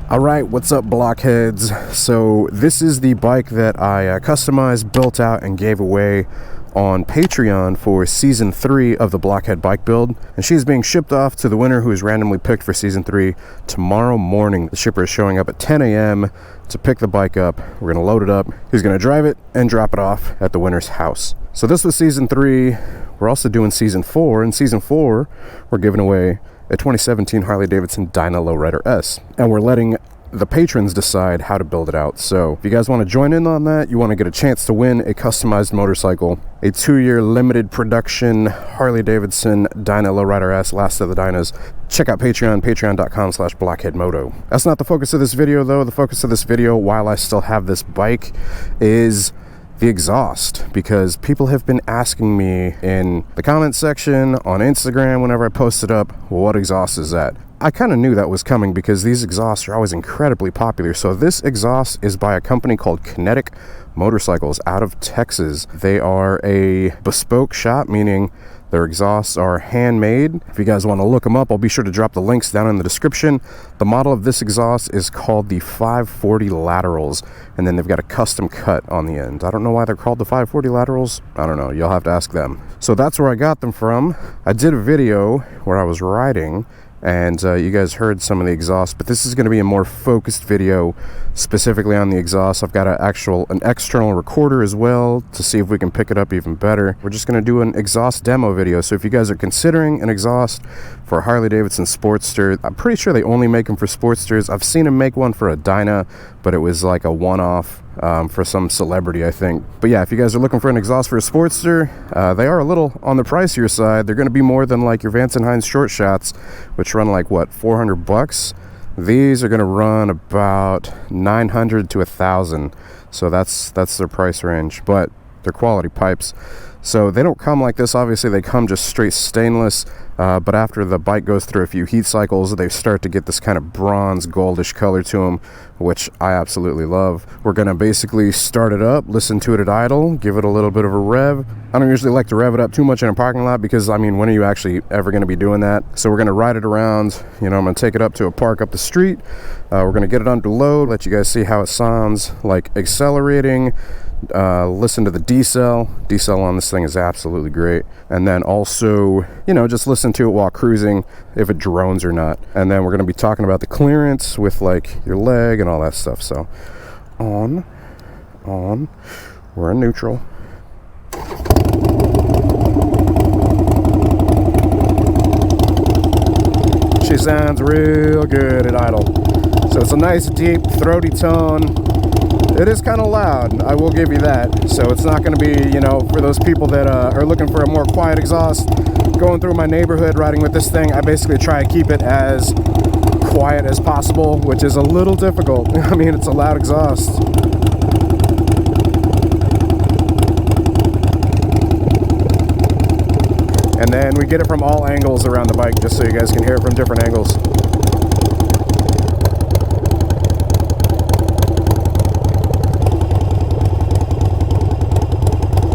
All right, what's up, blockheads? So this is the bike that I customized, built out, and gave away on Patreon for season 3 of the Blockhead bike build, and she's being shipped off to the winner who is randomly picked for season 3 tomorrow morning. The shipper is showing up at 10 a.m. to pick the bike up. We're gonna load it up. He's gonna drive it and drop it off at the winner's house. So this was season 3. We're also doing season 4. In season 4, we're giving away a 2017 Harley-Davidson Low Rider S, and we're letting the patrons decide how to build it out. So if you guys want to join in on that, you want to get a chance to win a customized motorcycle, a 2-year limited production Harley-Davidson Low Rider S, last of the Dynas, check out Patreon, patreon.com/Blockhead Moto. That's not the focus of this video though. The focus of this video, while I still have this bike, is the exhaust, because people have been asking me in the comment section on Instagram whenever I post it up, well, what exhaust is that? I kind of knew that was coming because these exhausts are always incredibly popular. So this exhaust is by a company called Kinetic motorcycles out of Texas. They are a bespoke shop, meaning their exhausts are handmade. If you guys want to look them up, I'll be sure to drop the links down in the description. The model of this exhaust is called the 540 Laterals, and then they've got a custom cut on the end. I don't know why they're called the 540 Laterals. I don't know. You'll have to ask them. So that's where I got them from. I did a video where I was riding, and you guys heard some of the exhaust, but this is going to be a more focused video specifically on the exhaust. I've got an external recorder as well to see if we can pick it up even better. We're just going to do an exhaust demo video. So if you guys are considering an exhaust for a Harley-Davidson Sportster, I'm pretty sure they only make them for Sportsters. I've seen them make one for a Dyna, but it was like a one-off for some celebrity, I think. But yeah, if you guys are looking for an exhaust for a Sportster, they are a little on the pricier side. They're going to be more than like your Vance & Hines short shots, which run like what, $400? These are going to run about $900 to $1,000. So that's their price range, but they're quality pipes. So they don't come like this. Obviously they come just straight stainless, but after the bike goes through a few heat cycles, they start to get this kind of bronze goldish color to them, which I absolutely love. We're gonna basically start it up, listen to it at idle, give it a little bit of a rev. I don't usually like to rev it up too much in a parking lot because, I mean, when are you actually ever gonna be doing that? So we're gonna ride it around. You know, I'm gonna take it up to a park up the street. We're gonna get it under load, let you guys see how it sounds like accelerating. Listen to the decel on this thing is absolutely great, and then also, you know, just listen to it while cruising, if it drones or not. And then we're going to be talking about the clearance with like your leg and all that stuff. So on, we're in neutral. She sounds real good at idle, so it's a nice deep throaty tone. It is kind of loud, I will give you that. So it's not going to be, you know, for those people that are looking for a more quiet exhaust. Going through my neighborhood riding with this thing, I basically try to keep it as quiet as possible, which is a little difficult. I mean, it's a loud exhaust. And then we get it from all angles around the bike, just so you guys can hear it from different angles.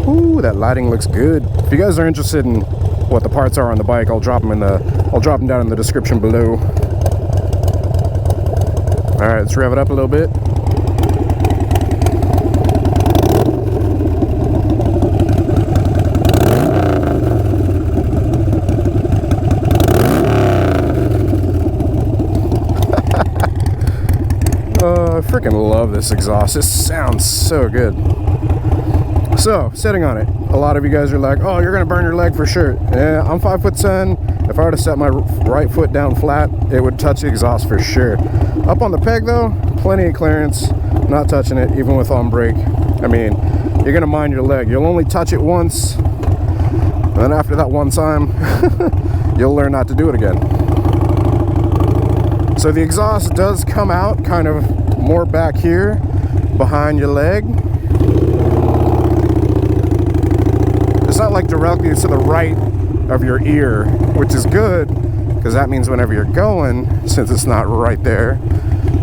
Ooh, that lighting looks good. If you guys are interested in what the parts are on the bike, I'll drop them down in the description below. All right, let's rev it up a little bit. I freaking love this exhaust. It sounds so good. So, sitting on it, a lot of you guys are like, oh, you're gonna burn your leg for sure. Yeah, I'm 5'10". If I were to set my right foot down flat, it would touch the exhaust for sure. Up on the peg though, plenty of clearance, not touching it, even with on brake. I mean, you're gonna mind your leg. You'll only touch it once, and then after that one time, you'll learn not to do it again. So the exhaust does come out kind of more back here, behind your leg. It's not like directly to the right of your ear, which is good, because that means whenever you're going, since it's not right there,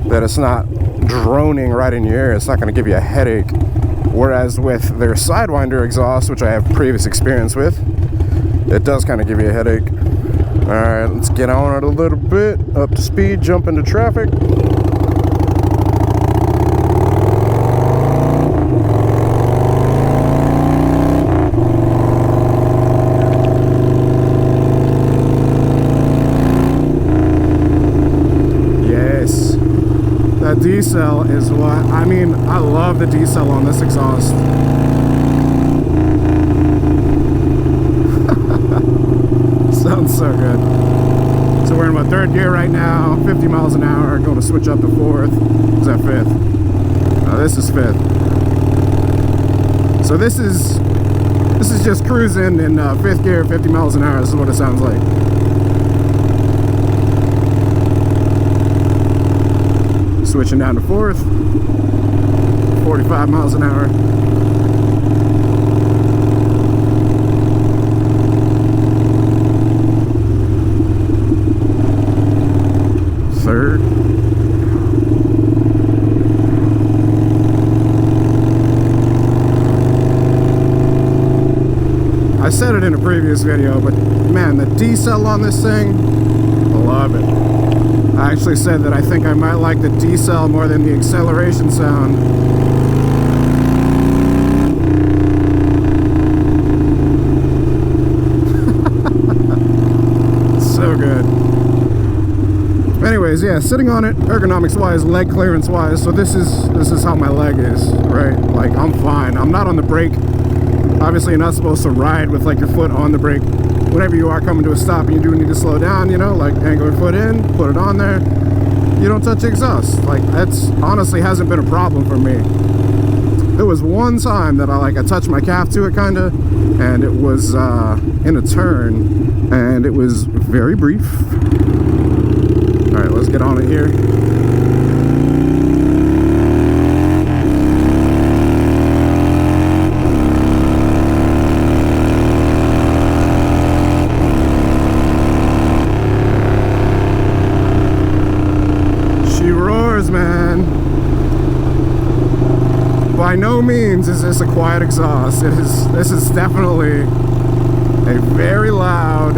that it's not droning right in your ear. It's not going to give you a headache. Whereas with their Sidewinder exhaust, which I have previous experience with, it does kind of give you a headache. All right, let's get on it a little bit, up to speed, jump into traffic. decel is what, I mean, I love the decel on this exhaust. Sounds so good. So we're in my third gear right now, 50 miles an hour, going to switch up to fourth. Is that fifth? No, this is fifth. So this is just cruising in fifth gear, 50 miles an hour. This is what it sounds like. Switching down to fourth, 45 miles an hour. Third. I said it in a previous video, but man, the decel on this thing, I love it. I actually said that I think I might like the decel more than the acceleration sound. So good. Anyways, yeah, sitting on it, ergonomics wise, leg clearance wise, so this is how my leg is, right? Like, I'm fine. I'm not on the brake. Obviously, you're not supposed to ride with like your foot on the brake. Whenever you are coming to a stop and you do need to slow down, you know, like angle your foot in, put it on there. You don't touch the exhaust. Like, that's honestly hasn't been a problem for me. There was one time that I touched my calf to it kind of, and it was in a turn, and it was very brief. All right, let's get on it here. Man, by no means is this a quiet exhaust. This is definitely a very loud,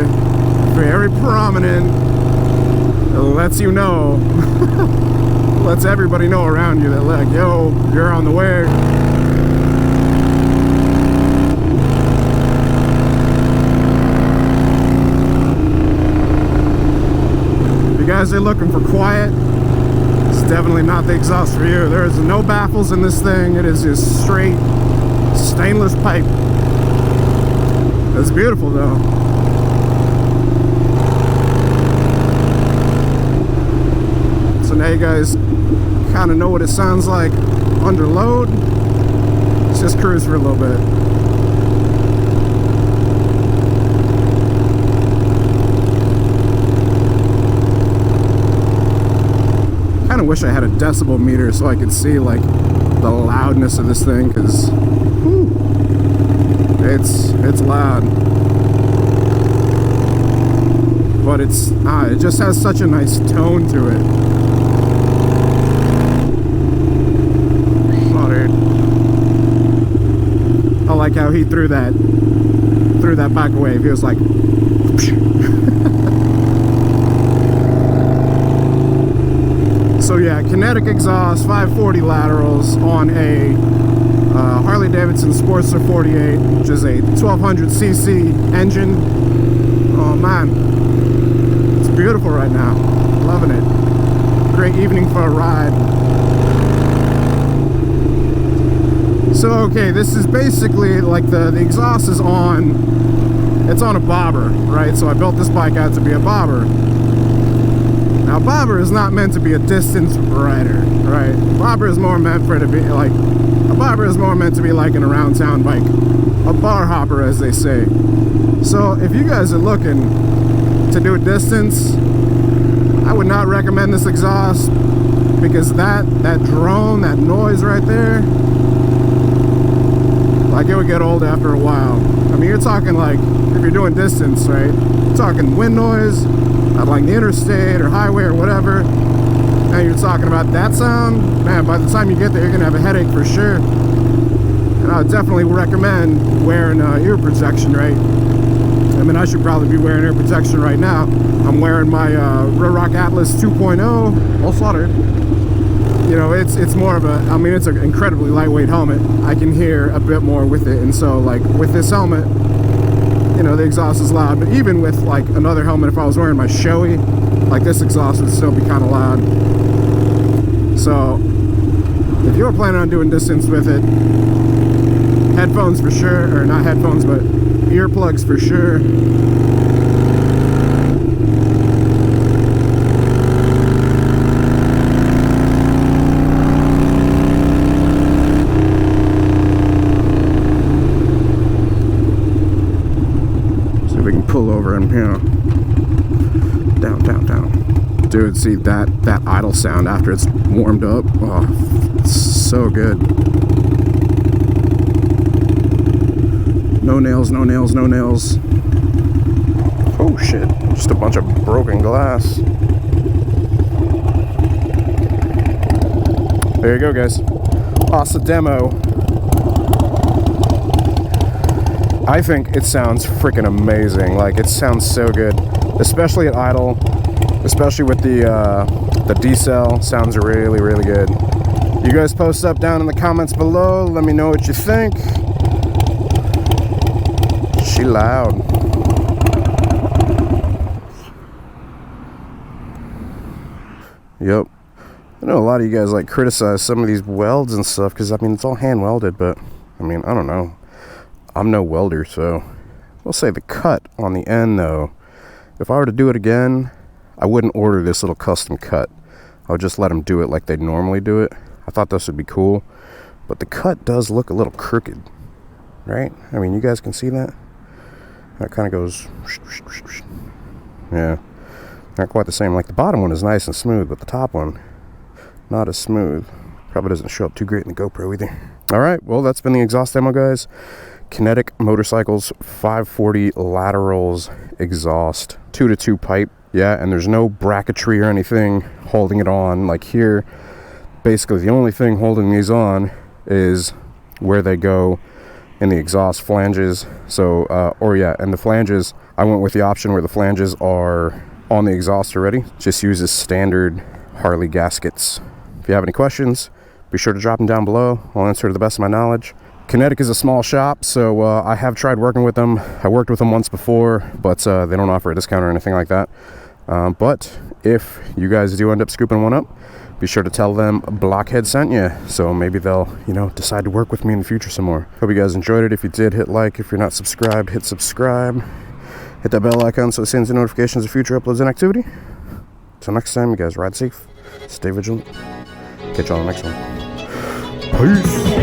very prominent, lets you know, lets everybody know around you that, like, yo, you're on the way. If you guys are looking for quiet, definitely not the exhaust for you. There's no baffles in this thing. It is just straight stainless pipe. It's beautiful though. So now you guys kind of know what it sounds like under load. Let's just cruise for a little bit. I wish I had a decibel meter so I could see like the loudness of this thing, because it's loud, but it just has such a nice tone to it. Oh, dude. I like how he threw that back away. He was like So yeah, Kinetic exhaust, 540 laterals on a Harley-Davidson Sportster 48, which is a 1200cc engine. Oh man, it's beautiful right now. Loving it. Great evening for a ride. So okay, this is basically like the exhaust is on, it's on a bobber, right? So I built this bike out to be a bobber. Now, bobber is not meant to be a distance rider, right? Bobber is more meant for it to be like, a bobber is more meant to be like an around town bike, a bar hopper, as they say. So if you guys are looking to do a distance, I would not recommend this exhaust, because that drone, that noise right there, like, it would get old after a while. I mean, you're talking like, if you're doing distance, right? You're talking wind noise at like the interstate or highway or whatever, and you're talking about that sound, man, by the time you get there, you're gonna have a headache for sure. And I would definitely recommend wearing ear protection, right? I mean, I should probably be wearing ear protection right now. I'm wearing my Rock Atlas 2.0, all soldered. You know, it's more of a, I mean, it's an incredibly lightweight helmet. I can hear a bit more with it, and so like with this helmet, you know, the exhaust is loud, but even with like another helmet, if I was wearing my Shoei, like this exhaust would still be kind of loud. So if you're planning on doing distance with it, headphones for sure, or not headphones, but earplugs for sure. See if we can pull over and, you know, down. Dude, see that idle sound after it's warmed up? Oh, it's so good. No nails. Oh shit, just a bunch of broken glass. There you go, guys. Awesome demo. I think it sounds freaking amazing. Like, it sounds so good, especially at idle, especially with the decel. Sounds really, really good. You guys post up down in the comments below. Let me know what you think. She loud. Yep. I know a lot of you guys like criticize some of these welds and stuff because, I mean, it's all hand welded, but I mean, I don't know. I'm no welder, so we'll say the cut on the end, though. If I were to do it again, I wouldn't order this little custom cut. I would just let them do it like they normally do it. I thought this would be cool, but the cut does look a little crooked, right? I mean, you guys can see that? That kind of goes, yeah, not quite the same. Like, the bottom one is nice and smooth, but the top one, not as smooth. Probably doesn't show up too great in the GoPro either. All right, well, that's been the exhaust demo, guys. Kinetic Motorcycles 540 Laterals exhaust, 2-to-2 pipe. Yeah, and there's no bracketry or anything holding it on. Like here, basically the only thing holding these on is where they go in the exhaust flanges. So, and the flanges, I went with the option where the flanges are on the exhaust already. Just uses standard Harley gaskets. If you have any questions, be sure to drop them down below. I'll answer to the best of my knowledge. Kinetic is a small shop, so I have tried working with them. I worked with them once before, but they don't offer a discount or anything like that. But if you guys do end up scooping one up, be sure to tell them Blockhead sent you, so maybe they'll, you know, decide to work with me in the future some more. Hope you guys enjoyed it. If you did, hit like. If you're not subscribed, hit subscribe. Hit that bell icon so it sends you notifications of future uploads and activity. Till next time, you guys ride safe, stay vigilant. Catch you on the next one. Peace.